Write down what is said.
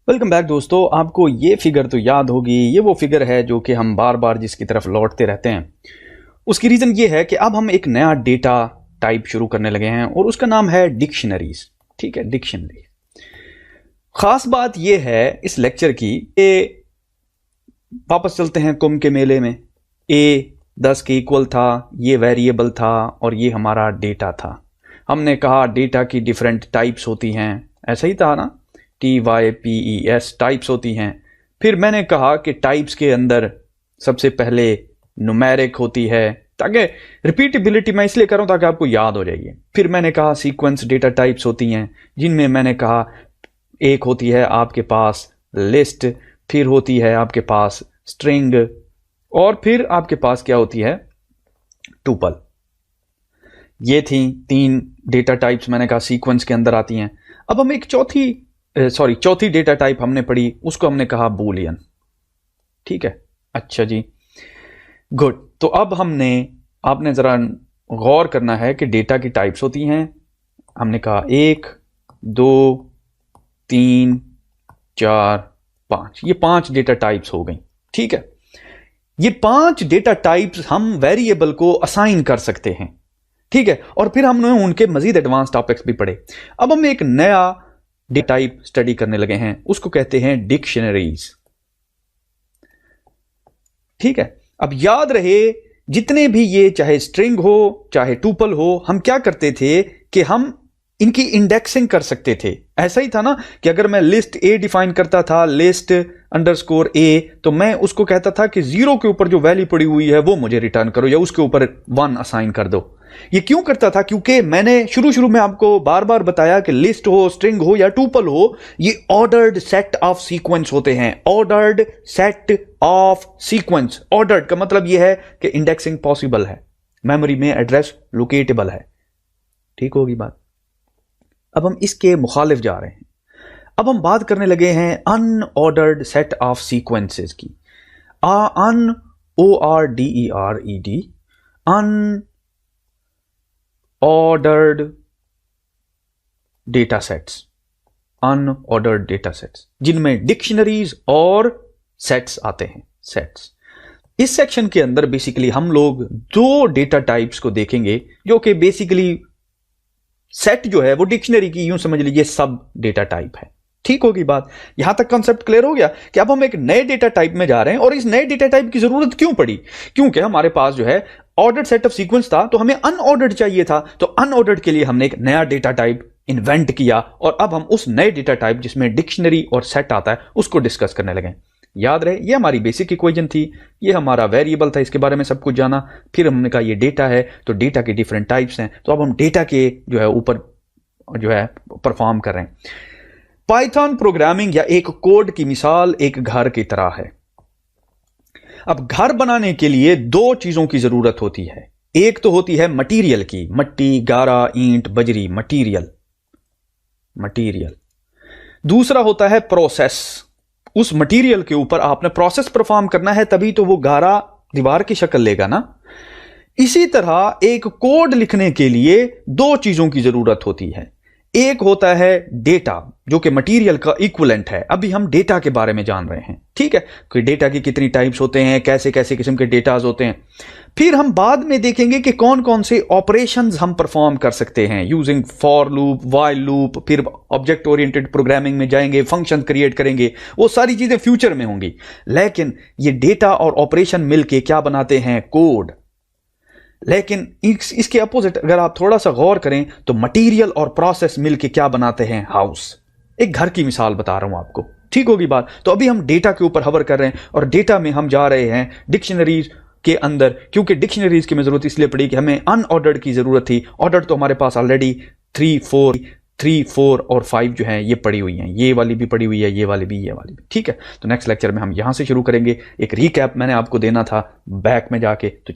Welcome back दोस्तों। आपको ये फिगर तो याद होगी, ये वो फिगर है जो कि हम बार बार जिसकी तरफ लौटते रहते हैं। उसकी रीज़न ये है कि अब हम एक नया डेटा टाइप शुरू करने लगे हैं और उसका नाम है डिक्शनरीज। ठीक है, डिक्शनरी। खास बात ये है इस लेक्चर की कि वापस चलते हैं कुंभ के मेले में। ए 10 के इक्वल था, ये वेरिएबल था और ये हमारा डेटा था। हमने कहा डेटा की डिफरेंट टाइप्स होती हैं, ऐसा ही था ना, TYPES टाइप्स होती हैं। फिर मैंने कहा कि टाइप्स के अंदर सबसे पहले न्यूमेरिक होती है, ताकि रिपीटेबिलिटी मैं इसलिए कर रहा हूं ताकि आपको याद हो जाएगी। फिर मैंने कहा सीक्वेंस डेटा टाइप्स होती हैं, जिनमें मैंने कहा एक होती है आपके पास लिस्ट, फिर होती है आपके पास स्ट्रिंग और फिर आपके पास क्या होती है, टुपल। ये थी 3 डेटा टाइप्स मैंने कहा सीक्वेंस के अंदर आती हैं। अब हम एक चौथी डेटा टाइप हमने पढ़ी, उसको हमने कहा बूलियन। ठीक है, अच्छा जी, गुड। तो अब आपने जरा गौर करना है कि डेटा की टाइप्स होती हैं। हमने कहा 1 2 3 4 5, ये 5 डेटा टाइप्स हो गई। ठीक है, ये 5 डेटा टाइप्स हम वेरिएबल को असाइन कर सकते हैं। ठीक है, और फिर हमने उनके मजीद एडवांस टॉपिक्स भी पढ़े। अब हम एक नया डेटा टाइप स्टडी करने लगे हैं, उसको कहते हैं डिक्शनरीज। ठीक है, अब याद रहे जितने भी ये चाहे स्ट्रिंग हो चाहे टुपल हो, हम क्या करते थे कि हम इनकी इंडेक्सिंग कर सकते थे। ऐसा ही था ना कि अगर मैं लिस्ट ए डिफाइन करता था, लिस्ट अंडरस्कोर ए, तो मैं उसको कहता था कि 0 के ऊपर जो वैल्यू पड़ी हुई है वो मुझे रिटर्न करो या उसके ऊपर 1 असाइन कर दो। ये क्यों करता था? क्योंकि मैंने शुरू में आपको बार बार बताया कि लिस्ट हो, स्ट्रिंग हो या टुपल हो, ये ऑर्डर्ड सेट ऑफ सीक्वेंस होते हैं। Ordered set of sequence, ordered का मतलब यह है कि इंडेक्सिंग पॉसिबल है, मेमोरी में एड्रेस लोकेटेबल है। ठीक होगी बात। अब हम इसके मुखालिफ जा रहे हैं। अब हम बात करने लगे हैं अनऑर्डर्ड सेट ऑफ सीक्वेंसेस की। ORDERED, unordered data sets, unordered data sets जिनमें डिक्शनरीज और सेट्स आते हैं, सेट्स। इस सेक्शन के अंदर बेसिकली हम लोग 2 डेटा टाइप्स को देखेंगे, जो कि बेसिकली सेट जो है वो डिक्शनरी की यूं समझ लीजिए सब डेटा टाइप है। ठीक होगी बात। यहां तक कॉन्सेप्ट क्लियर हो गया कि अब हम एक नए डेटा टाइप में जा रहे हैं। और इस नए डेटा टाइप की जरूरत क्यों पड़ी? क्योंकि हमारे पास जो है ऑर्डर्ड सेट ऑफ सीक्वेंस था, तो हमें अनऑर्डर्ड चाहिए था। तो अनऑर्डर्ड के लिए हमने एक नया डेटा टाइप इन्वेंट किया और अब हम उस नए डेटा टाइप जिसमें डिक्शनरी और सेट आता है उसको डिस्कस करने लगे। याद रहे, ये हमारी बेसिक इक्वेशन थी, ये हमारा वेरिएबल था, इसके बारे में सब कुछ जाना। फिर हमने कहा ये डेटा है, तो डेटा के डिफरेंट टाइप्स हैं। तो अब हम डेटा के जो है ऊपर जो है परफॉर्म कर रहे हैं। पाइथन प्रोग्रामिंग या एक कोड की मिसाल एक घर की तरह है। अब घर बनाने के लिए 2 चीजों की जरूरत होती है। एक तो होती है मटेरियल की, मट्टी, गारा, ईंट, बजरी, मटेरियल। दूसरा होता है प्रोसेस। उस मटेरियल के ऊपर आपने प्रोसेस परफॉर्म करना है, तभी तो वो गारा दीवार की शक्ल लेगा ना। इसी तरह एक कोड लिखने के लिए 2 चीजों की जरूरत होती है। एक होता है डेटा, जो कि मटेरियल का इक्विवेलेंट है। अभी हम डेटा के बारे में जान रहे हैं। ठीक है, कि डेटा की कितनी टाइप्स होते हैं, कैसे कैसे किस्म के डेटाज होते हैं। फिर हम बाद में देखेंगे कि कौन कौन से ऑपरेशंस हम परफॉर्म कर सकते हैं using for loop, while loop. फिर ऑब्जेक्ट ओरिएंटेड प्रोग्रामिंग में जाएंगे, फंक्शन क्रिएट करेंगे। वो सारी चीजें फ्यूचर में होंगी। लेकिन ये डेटा और ऑपरेशन मिलके क्या बनाते हैं? कोड। लेकिन इसके अपोजिट अगर आप थोड़ा सा गौर करें तो मटेरियल और प्रोसेस मिलके क्या बनाते हैं? हाउस। एक घर की मिसाल बता रहा हूं आपको। ठीक होगी बात। तो अभी हम डेटा के ऊपर हवर कर रहे हैं और डेटा में हम जा रहे हैं डिक्शनरीज के अंदर, क्योंकि डिक्शनरीज की जरूरत इसलिए पड़ी कि हमें अनऑर्डर्ड की जरूरत थी। ऑर्डर्ड तो हमारे पास ऑलरेडी 3 4 और 5 जो है ये पड़ी हुई हैं। ये वाली भी पड़ी हुई है, ये वाली भी। ठीक है, तो नेक्स्ट लेक्चर में हम यहां से शुरू करेंगे। एक रीकैप मैंने आपको देना था बैक में जाके, तो